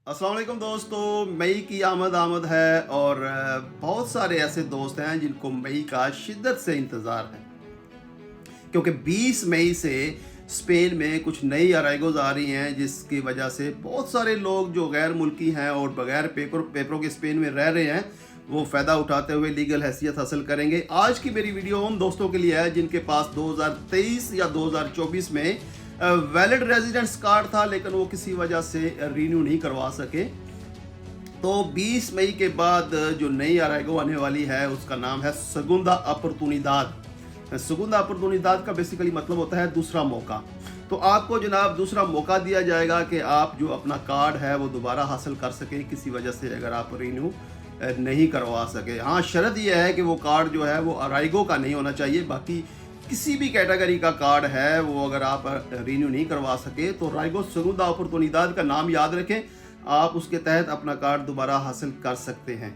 अस्सलाम वालेकुम दोस्तों, मई की आमद है और बहुत सारे ऐसे दोस्त हैं जिनको मई का शिद्दत से इंतज़ार है क्योंकि 20 मई से स्पेन में कुछ नई अराइगोज आ रही हैं जिसकी वजह से बहुत सारे लोग जो गैर मुल्की हैं और बगैर पेपरों के स्पेन में रह रहे हैं वो फ़ायदा उठाते हुए लीगल हैसियत हासिल करेंगे। आज की मेरी वीडियो उन दोस्तों के लिए है जिनके पास 2023 या 2024 में वैलिड रेजिडेंस कार्ड था लेकिन वो किसी वजह से रीन्यू नहीं करवा सके। तो 20 मई के बाद जो नई अराइगो आने वाली है उसका नाम है सेगुंदा अपॉर्चुनिदाद। सेगुंदा अपॉर्चुनिदाद का बेसिकली मतलब होता है दूसरा मौका। तो आपको जनाब दूसरा मौका दिया जाएगा कि आप जो अपना कार्ड है वो दोबारा हासिल कर सकें किसी वजह से अगर आप रीन्यू नहीं करवा सके। हाँ, शर्त यह है कि वो कार्ड जो है वो अराइगो का नहीं होना चाहिए, बाकी किसी भी कैटेगरी का कार्ड है वो अगर आप रीन्यू नहीं करवा सके तो राइगो सेगुंदा अपॉर्चुनिदाद का नाम याद रखें, आप उसके तहत अपना कार्ड दोबारा हासिल कर सकते हैं।